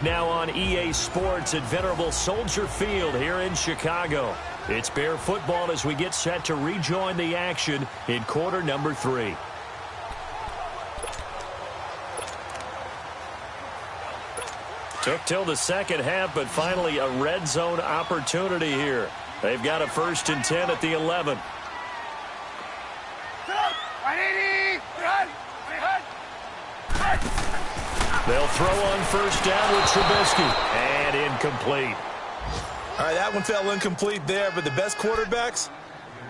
now on EA Sports at Venerable Soldier Field here in Chicago. It's Bear football as we get set to rejoin the action in quarter number 3. Took till the second half, but finally a red zone opportunity here. They've got a 1st and 10 at the 11. They'll throw on 1st down with Trubisky. And incomplete. All right, that one fell incomplete there, but the best quarterbacks,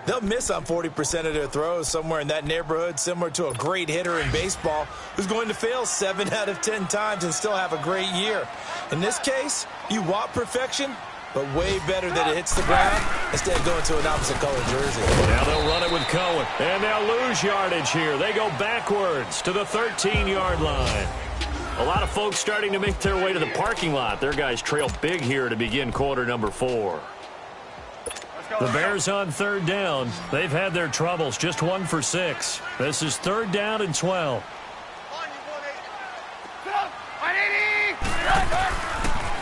they'll miss on 40% of their throws, somewhere in that neighborhood, similar to a great hitter in baseball who's going to fail 7 out of 10 times and still have a great year. In this case, you want perfection, but way better that it hits the ground instead of going to an opposite color jersey. Now they'll run it with Cohen, and they'll lose yardage here. They go backwards to the 13-yard line. A lot of folks starting to make their way to the parking lot. Their guys trail big here to begin quarter number 4. The Bears on 3rd down. They've had their troubles, just 1 for 6. This is 3rd down and 12.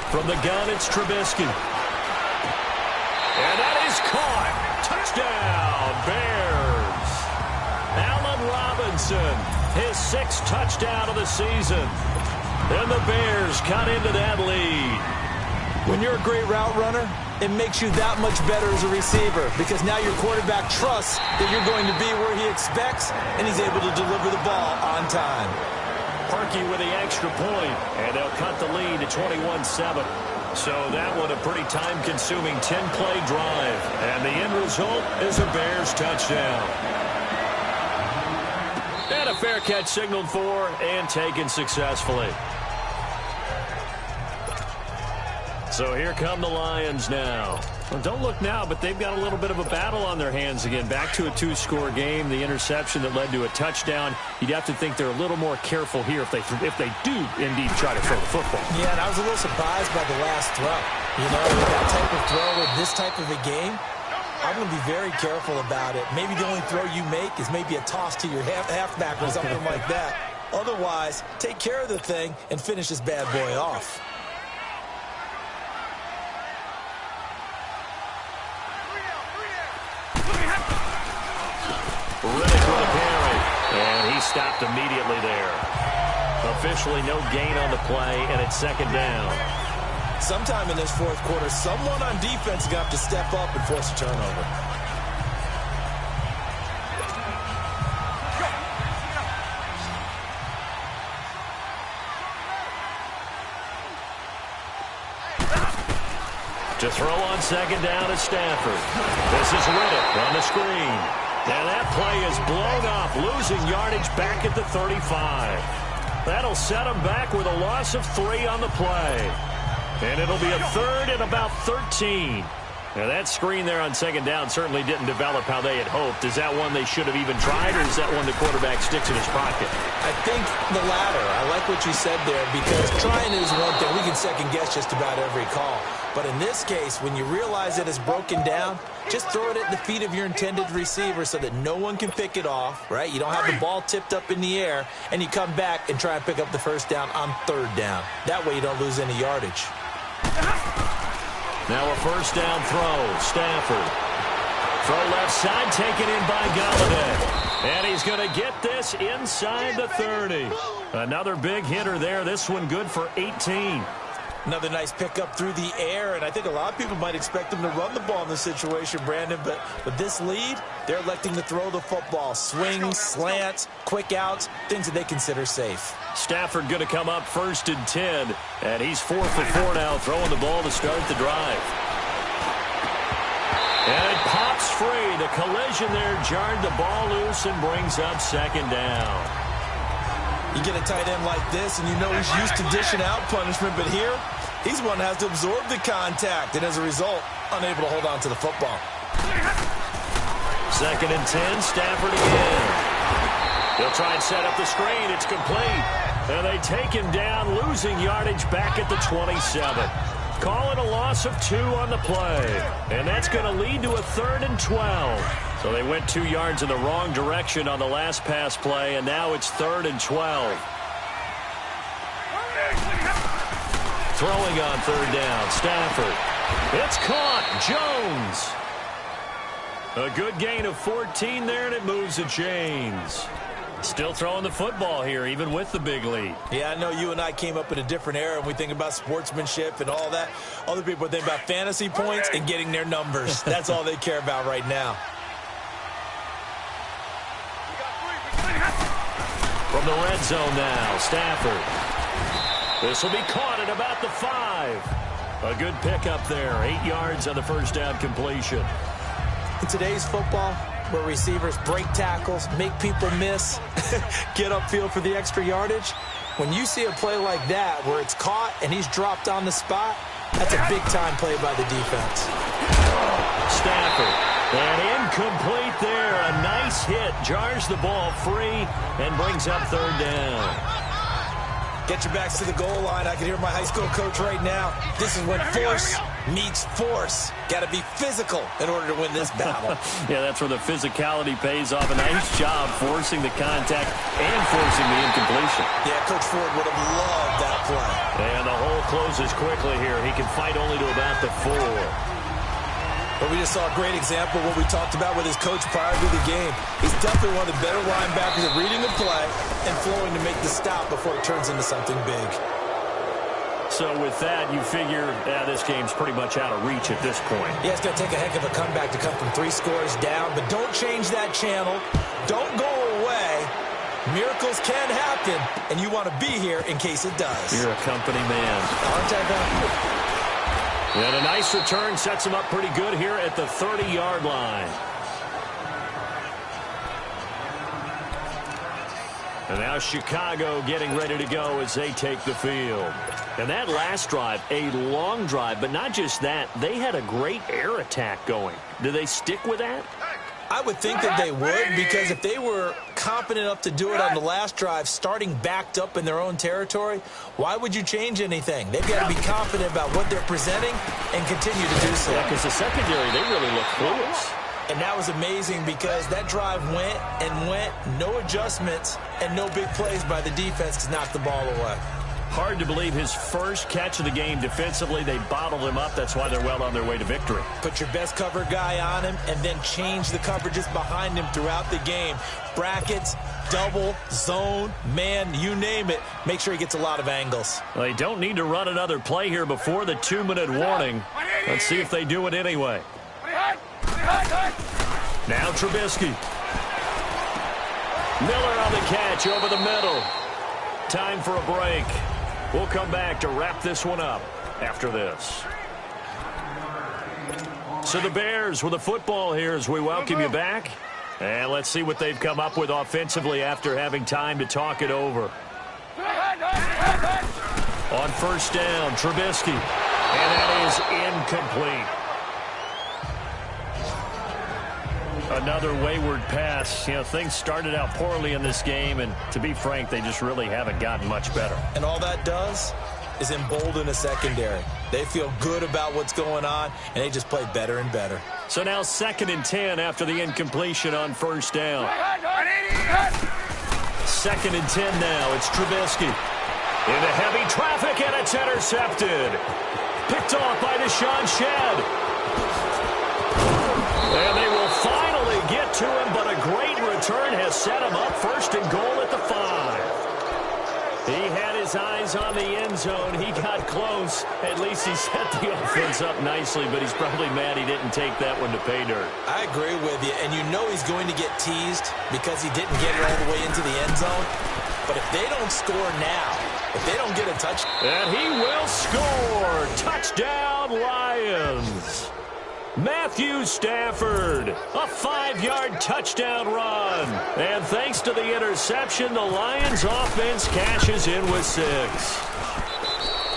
From the gun, it's Trubisky. And that is caught. Touchdown, Bears. Allen Robinson, his 6th touchdown of the season. And the Bears cut into that lead. When you're a great route runner, it makes you that much better as a receiver because now your quarterback trusts that you're going to be where he expects, and he's able to deliver the ball on time. Parkey with the extra point, and they'll cut the lead to 21-7. So that one a pretty time-consuming 10-play drive. And the end result is a Bears touchdown. And a fair catch signaled for and taken successfully. So here come the Lions now. Well, don't look now, but they've got a little bit of a battle on their hands again. Back to a 2-score game. The interception that led to a touchdown. You'd have to think they're a little more careful here if they do indeed try to throw the football. Yeah, and I was a little surprised by the last throw. You know, with that type of throw in this type of a game, I'm going to be very careful about it. Maybe the only throw you make is maybe a toss to your halfback or something like that. Otherwise, take care of the thing and finish this bad boy off. Riddick with a carry, and he stopped immediately there. Officially no gain on the play, and it's 2nd down. Sometime in this 4th quarter, someone on defense is going to have to step up and force a turnover. To throw on 2nd down is Stafford. This is Riddick on the screen. And that play is blown up, losing yardage back at the 35. That'll set him back with a loss of 3 on the play. And it'll be a 3rd and about 13. Now that screen there on 2nd down certainly didn't develop how they had hoped. Is that one they should have even tried, or is that one the quarterback sticks in his pocket? I think the latter. I like what you said there because trying is one thing. We can second-guess just about every call. But in this case, when you realize that it's broken down, just throw it at the feet of your intended receiver so that no one can pick it off, right? You don't have the ball tipped up in the air, and you come back and try and pick up the 1st down on 3rd down. That way you don't lose any yardage. Now a 1st down throw. Stafford. Throw left side, taken in by Golladay. And he's going to get this inside the 30. Another big hitter there. This one good for 18. Another nice pickup through the air, and I think a lot of people might expect them to run the ball in this situation, Brandon, but with this lead, they're electing to throw the football. Swings, slants, quick outs, things that they consider safe. Stafford going to come up 1st and 10, and he's 4 for 4 now, throwing the ball to start the drive. And it pops free. The collision there jarred the ball loose and brings up 2nd down. You get a tight end like this, and you know he's used to dishing out punishment, but here, he's one that has to absorb the contact, and as a result, unable to hold on to the football. 2nd and 10, Stafford again. He'll try and set up the screen. It's complete. And they take him down, losing yardage back at the 27. Calling a loss of 2 on the play. And that's going to lead to a 3rd and 12. So they went 2 yards in the wrong direction on the last pass play, and now it's 3rd and 12. Throwing on third down, Stafford. It's caught. Jones. A good gain of 14 there, and it moves the chains. Still throwing the football here, even with the big lead. Yeah, I know you and I came up in a different era, and we think about sportsmanship and all that. Other people think about fantasy points and getting their numbers. That's all they care about right now. From the red zone now, Stafford. This will be caught at about the 5. A good pickup there. 8 yards on the first down completion. In today's football, where receivers break tackles, make people miss, get upfield for the extra yardage, when you see a play like that where it's caught and he's dropped on the spot, that's a big-time play by the defense. Stafford, and incomplete there. A nice hit, jars the ball free and brings up third down. Get your backs to the goal line. I can hear my high school coach right now. This is when force meets force. Got to be physical in order to win this battle. Yeah, that's where the physicality pays off. A nice job forcing the contact and forcing the incompletion. Yeah, Coach Ford would have loved that play. And the hole closes quickly here. He can fight only to about the 4. But we just saw a great example of what we talked about with his coach prior to the game. He's definitely one of the better linebackers at reading the play and flowing to make the stop before it turns into something big. So with that, you figure this game's pretty much out of reach at this point. Yeah, it's going to take a heck of a comeback to come from 3 scores down, but don't change that channel. Don't go away. Miracles can happen, and you want to be here in case it does. You're a company man. Aren't I, though? And a nice return sets him up pretty good here at the 30-yard line. And now Chicago getting ready to go as they take the field. And that last drive, a long drive, but not just that, they had a great air attack going. Do they stick with that? I would think that they would, because if they were confident enough to do it on the last drive, starting backed up in their own territory, why would you change anything? They've got to be confident about what they're presenting and continue to do so. Yeah, because the secondary, they really look clueless. And that was amazing because that drive went and went, no adjustments, and no big plays by the defense to knock the ball away. Hard to believe his first catch of the game defensively. They bottled him up. That's why they're well on their way to victory. Put your best cover guy on him and then change the coverages behind him throughout the game. Brackets, double, zone, man, you name it. Make sure he gets a lot of angles. Well, they don't need to run another play here before the 2-minute warning. Let's see if they do it anyway. Now Trubisky. Miller on the catch over the middle. Time for a break. We'll come back to wrap this one up after this. So the Bears with the football here as we welcome you back. And let's see what they've come up with offensively after having time to talk it over. On first down, Trubisky. And that is incomplete. Another wayward pass. You know, things started out poorly in this game, and to be frank, they just really haven't gotten much better. And all that does is embolden a secondary. They feel good about what's going on, and they just play better and better. So now 2nd and 10 after the incompletion on first down. 2nd and 10 now. It's Trubisky. Into heavy traffic, and it's intercepted. Picked off by Deshaun Shedd. And they will finally get to him, but a great return has set him up 1st and goal at the 5. He had his eyes on the end zone. He got close. At least he set the offense up nicely, but he's probably mad he didn't take that one to pay dirt. I agree with you, and you know he's going to get teased because he didn't get it all the way into the end zone. But if they don't score now, if they don't get a touchdown. And he will score. Touchdown, Lions. Matthew Stafford, a 5-yard touchdown run. And thanks to the interception, the Lions offense cashes in with 6.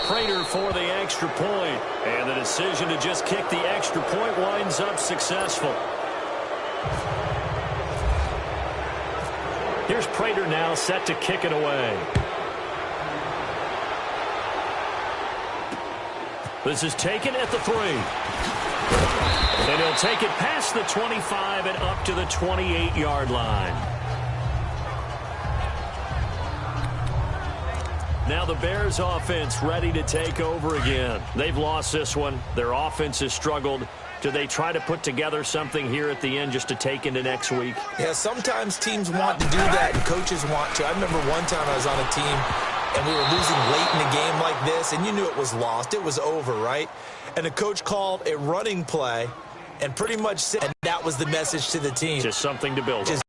Prater for the extra point. And the decision to just kick the extra point winds up successful. Here's Prater now set to kick it away. This is taken at the 3. And he'll take it past the 25 and up to the 28-yard line. Now the Bears offense ready to take over again. They've lost this one. Their offense has struggled. Do they try to put together something here at the end just to take into next week? Yeah, sometimes teams want to do that and coaches want to. I remember one time I was on a team and we were losing late in a game like this, and you knew it was lost. It was over, right? And the coach called a running play and pretty much said, and that was the message to the team. Just something to build on.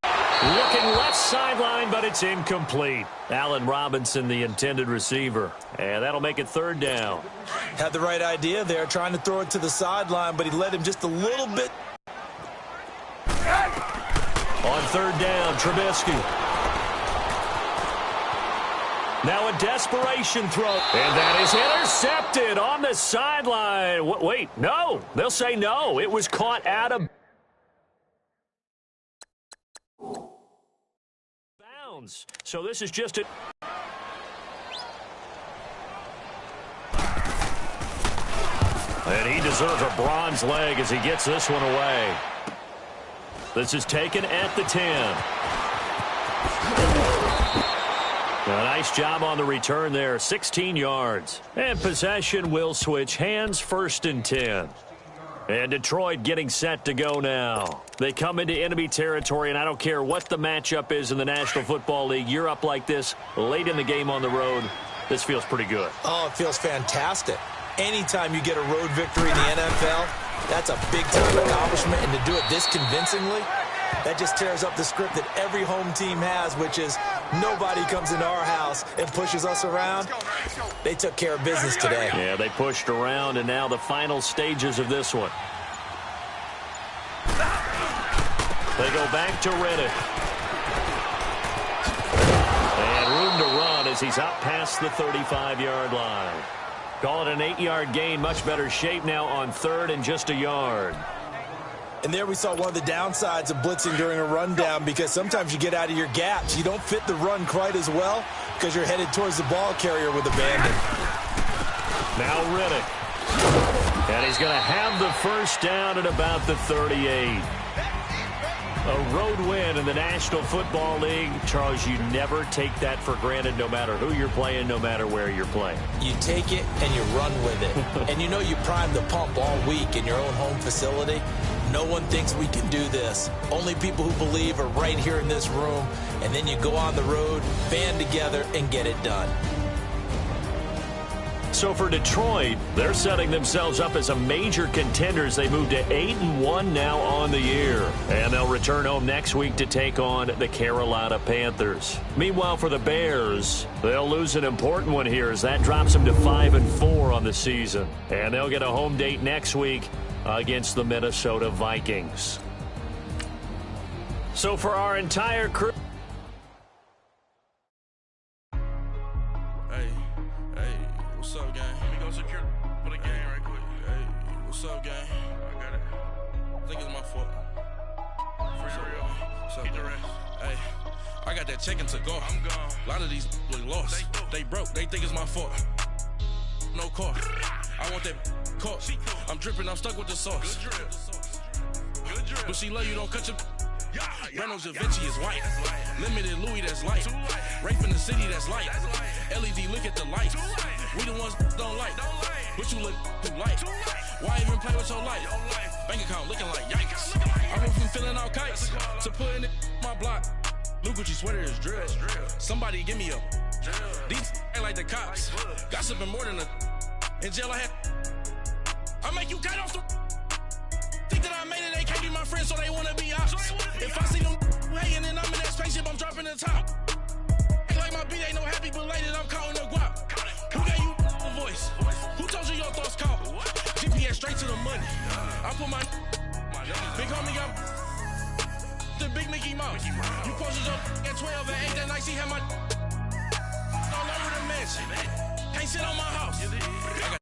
Looking left sideline, but it's incomplete. Allen Robinson, the intended receiver. And that'll make it 3rd down. Had the right idea there, trying to throw it to the sideline, but he led him just a little bit. On 3rd down, Trubisky. Now a desperation throw. And that is intercepted on the sideline. Wait, no. They'll say no. It was caught out of bounds. So this is just a... And he deserves a bronze leg as he gets this one away. This is taken at the 10. A nice job on the return there, 16 yards. And possession will switch hands, 1st and 10. And Detroit getting set to go now. They come into enemy territory, and I don't care what the matchup is in the National Football League. You're up like this late in the game on the road. This feels pretty good. Oh, it feels fantastic. Anytime you get a road victory in the NFL, that's a big-time accomplishment, and to do it this convincingly, that just tears up the script that every home team has, which is nobody comes into our house and pushes us around. They took care of business today. Yeah, they pushed around, and now the final stages of this one. They go back to Riddick. And room to run as he's out past the 35-yard line. Call it an 8-yard gain. Much better shape now on 3rd and just a yard. And there we saw one of the downsides of blitzing during a rundown, because sometimes you get out of your gaps. You don't fit the run quite as well because you're headed towards the ball carrier with abandon. Now Riddick. And he's going to have the 1st down at about the 38. A road win in the National Football League. Charles, you never take that for granted no matter who you're playing, no matter where you're playing. You take it and you run with it. And you know you prime the pump all week in your own home facility. No one thinks we can do this. Only people who believe are right here in this room. And then you go on the road, band together, and get it done. So for Detroit, they're setting themselves up as a major contender as they move to 8-1 now on the year. And they'll return home next week to take on the Carolina Panthers. Meanwhile, for the Bears, they'll lose an important one here as that drops them to 5-4 on the season. And they'll get a home date next week against the Minnesota Vikings. So for our entire crew... What's up, gang? Let me go secure for the game right quick. Hey, what's up, gang? I got it. I think it's my fault. What's up, keep the rest. Hey, I got that check-in to go. I'm gone. A lot of these look lost. They broke. They think it's my fault. No car. I want that cost. I'm dripping. I'm stuck with the sauce. Good drip. Good drip. But she love you. Don't cut your... Reynolds Da Vinci is white. Limited Louis, that's light. Rape in the city, that's light. LED, look at the lights. We the ones don't like. But you look too light. Why even play with your life? Bank account looking like yikes. I went from filling out kites to putting it in my block. Blue Gucci sweater is drill. Somebody give me a. These ain't like the cops. Gossiping more than a. In jail I had. I make you cut off the. Think that I made it, they can't be my friends, so they wanna be ops. If I see them hanging and I'm in that spaceship, I'm dropping the top. Ain't like my beat ain't no happy belated, I'm counting the guap. Who gave you a voice? Who told you your thoughts count? GPS straight to the money. I put my big homie got the big Mickey Mouse. You posted up at 12 and 8 that night, she had my all over the mansion. Can't sit on my house. I got